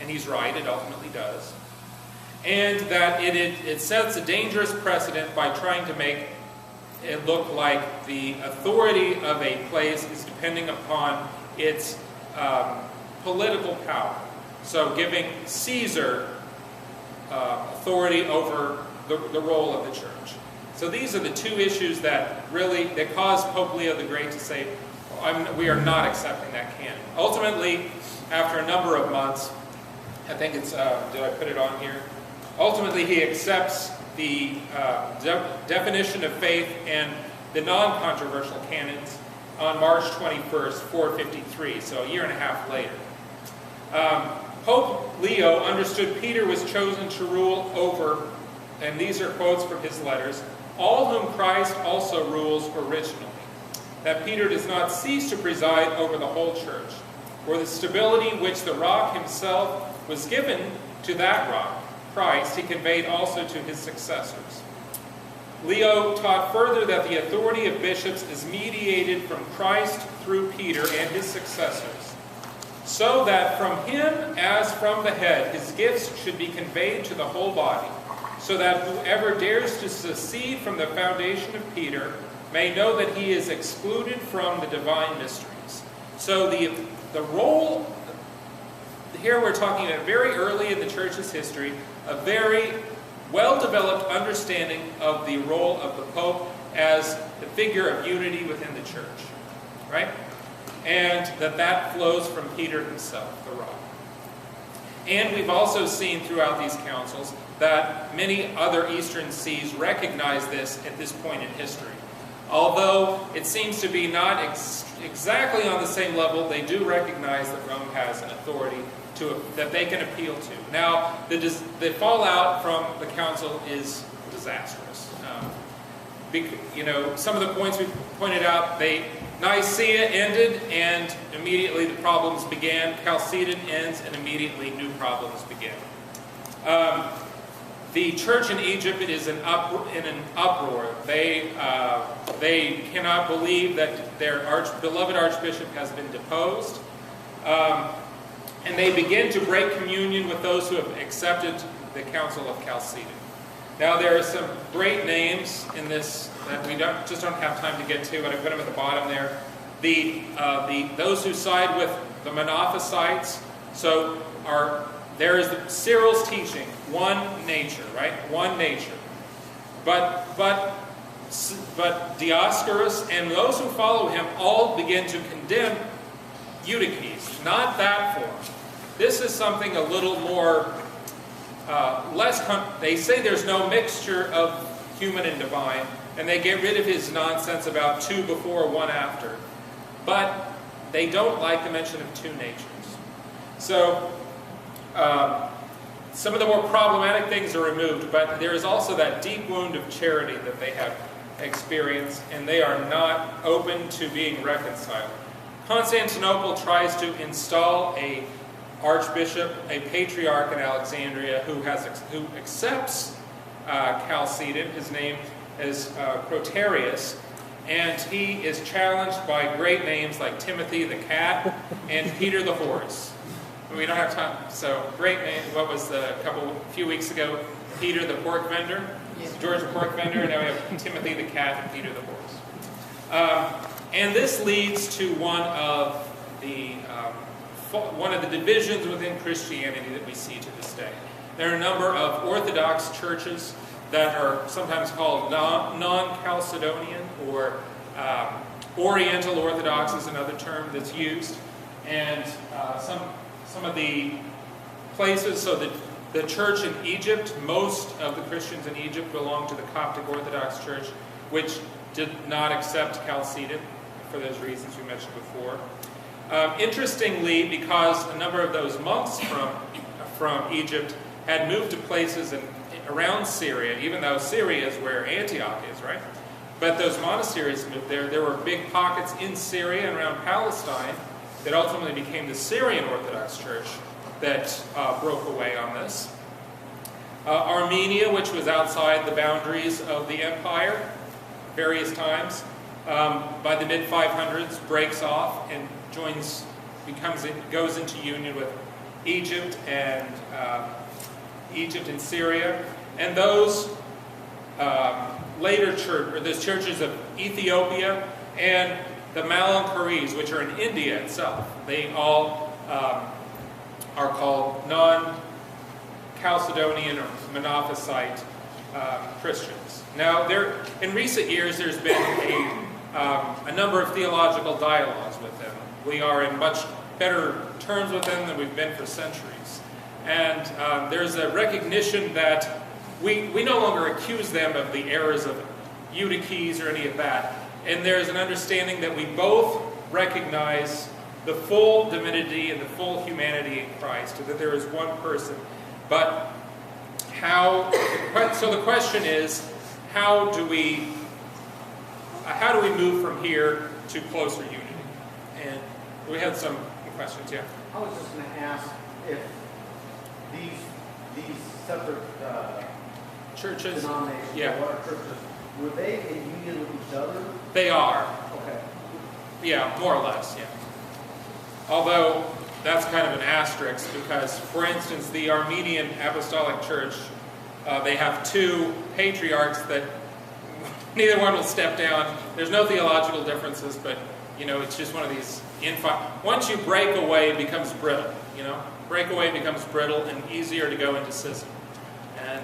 and he's right, it ultimately does, and that it sets a dangerous precedent by trying to make it look like the authority of a place is depending upon its political power. So giving Caesar authority over the role of the church. So these are the two issues that caused Pope Leo the Great to say, we are not accepting that canon. Ultimately, after a number of months, I think it's, did I put it on here? Ultimately, he accepts the definition of faith and the non-controversial canons on March 21st, 453, so a year and a half later. Pope Leo understood Peter was chosen to rule over, and these are quotes from his letters, all whom Christ also rules originally, that Peter does not cease to preside over the whole church, for the stability which the rock himself was given to that rock, Christ, he conveyed also to his successors. Leo taught further that the authority of bishops is mediated from Christ through Peter and his successors, so that from him as from the head his gifts should be conveyed to the whole body, so that whoever dares to secede from the foundation of Peter may know that he is excluded from the divine mysteries. So the role, here we're talking about very early in the church's history, a very well-developed understanding of the role of the Pope as the figure of unity within the church, right? And that flows from Peter himself, the rock. And we've also seen throughout these councils that many other Eastern sees recognize this at this point in history. Although it seems to be not exactly on the same level, they do recognize that Rome has an authority that they can appeal to. Now, the fallout from the council is disastrous. Some of the points we pointed out, Nicaea ended, and immediately the problems began. Chalcedon ends, and immediately new problems begin. The church in Egypt is in an uproar. They cannot believe that their beloved archbishop has been deposed. And they begin to break communion with those who have accepted the Council of Chalcedon. Now, there are some great names in this that we just don't have time to get to, but I put them at the bottom there. Those who side with the Monophysites. So there is Cyril's teaching, one nature, right? One nature. But Dioscorus and those who follow him all begin to condemn Eutyches, not that form. This is something a little more, they say there's no mixture of human and divine, and they get rid of his nonsense about two before, one after. But they don't like the mention of two natures. So, some of the more problematic things are removed, but there is also that deep wound of charity that they have experienced, and they are not open to being reconciled. Constantinople tries to install a archbishop, a patriarch in Alexandria who accepts Chalcedon. His name is Proterius, and he is challenged by great names like Timothy the cat and Peter the horse. We don't have time, so great name. What was a few weeks ago? Peter the pork vendor, George the pork vendor, and now we have Timothy the cat and Peter the horse. And this leads to one of the divisions within Christianity that we see to this day. There are a number of Orthodox churches that are sometimes called non-Chalcedonian, or Oriental Orthodox is another term that's used. And some of the places, so the church in Egypt, most of the Christians in Egypt belong to the Coptic Orthodox Church, which did not accept Chalcedon for those reasons we mentioned before. Interestingly, because a number of those monks from Egypt had moved to places around Syria, even though Syria is where Antioch is, right? But those monasteries moved there. There were big pockets in Syria and around Palestine that ultimately became the Syrian Orthodox Church that broke away on this. Armenia, which was outside the boundaries of the empire various times, by the mid-500s breaks off and goes into union with Egypt and Syria, and those later the churches of Ethiopia and the Malankharis, which are in India itself. They all are called non-Chalcedonian or Monophysite Christians. Now, in recent years, there's been a number of theological dialogues with them. We are in much better terms with them than we've been for centuries. And there's a recognition that we no longer accuse them of the errors of Eutyches or any of that. And there's an understanding that we both recognize the full divinity and the full humanity in Christ, that there is one person. But so the question is, how do we move from here to closer unity? And we had some questions, yeah. I was just going to ask if these separate churches, denominations, yeah, or churches, were they in union with each other? They are. Okay. Yeah, more or less, yeah. Although that's kind of an asterisk because, for instance, the Armenian Apostolic Church, they have two patriarchs that neither one will step down. There's no theological differences, but it's just one of these once you break away, it becomes brittle. Break away becomes brittle and easier to go into schism. And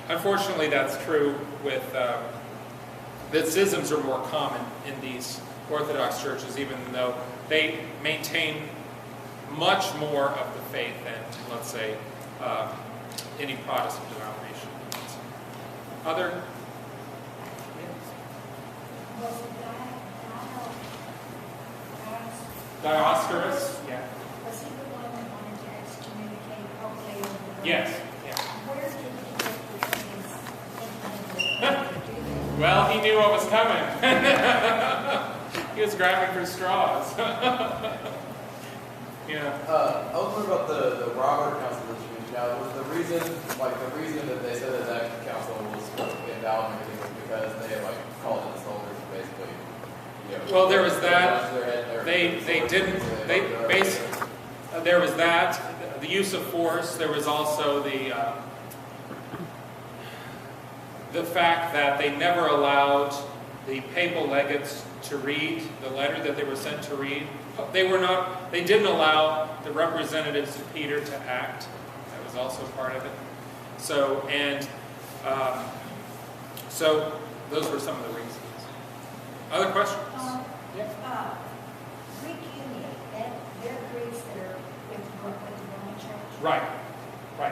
unfortunately that's true with that schisms are more common in these Orthodox churches, even though they maintain much more of the faith than, let's say, any Protestant denomination. Other? Dioscorus? Yeah. Was he the one that wanted to excommunicate Pope Leo? Yes. Yeah. Where did he get the things? Well, he knew what was coming. He was grabbing for straws. Yeah. I was wondering about the Robert Council that you mentioned. Now, was the reason that they said that council was invalid and everything was because they called in the soldiers basically. Well, there was that. There was that. The use of force. There was also the fact that they never allowed the papal legates to read the letter that they were sent to read. They didn't allow the representatives of Peter to act. That was also part of it. So those were some of the reasons. Other questions? Yeah. Greek Union, they're Greeks that are with the Roman Church. Right. What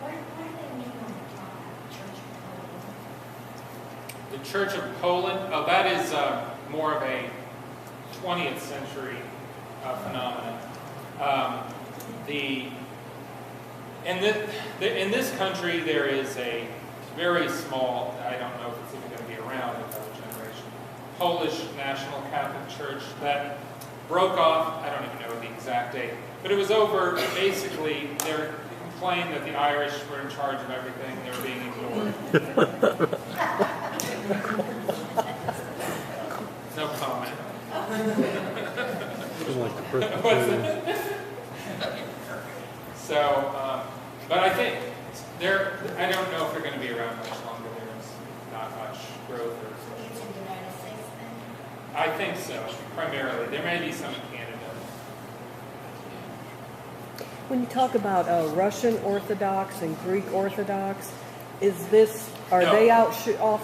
do they mean when they talk about the Church of Poland? The Church of Poland, that is more of a 20th century phenomenon. In this country, there is a very small, I don't know if it's even going to be around in another generation, Polish National Catholic Church that broke off, I don't even know the exact date, but it was over, basically, they complained that the Irish were in charge of everything, they were being ignored. No comment. So, but I think I don't know if they're going to be around much longer. There's not much growth or something. It's in the United States then? I think so, primarily. There may be some in Canada. When you talk about Russian Orthodox and Greek Orthodox, are No. they offshoots of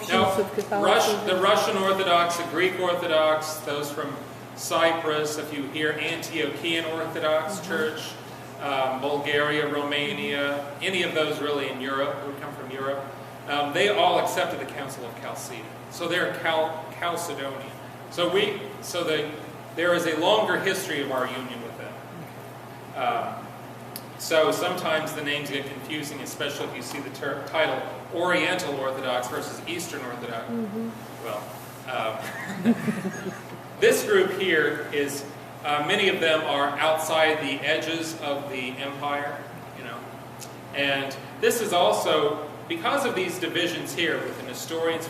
Catholicism? The Russian Orthodox, the Greek Orthodox, those from Cyprus, if you hear Antiochian Orthodox Church, Bulgaria, Romania, any of those really in Europe, who come from Europe, they all accepted the Council of Chalcedon. So they're Chalcedonian. There is a longer history of our union with them. So sometimes the names get confusing, especially if you see the title Oriental Orthodox versus Eastern Orthodox. Mm-hmm. Well, this group here is, many of them are outside the edges of the empire, and this is also, because of these divisions here with the Nestorians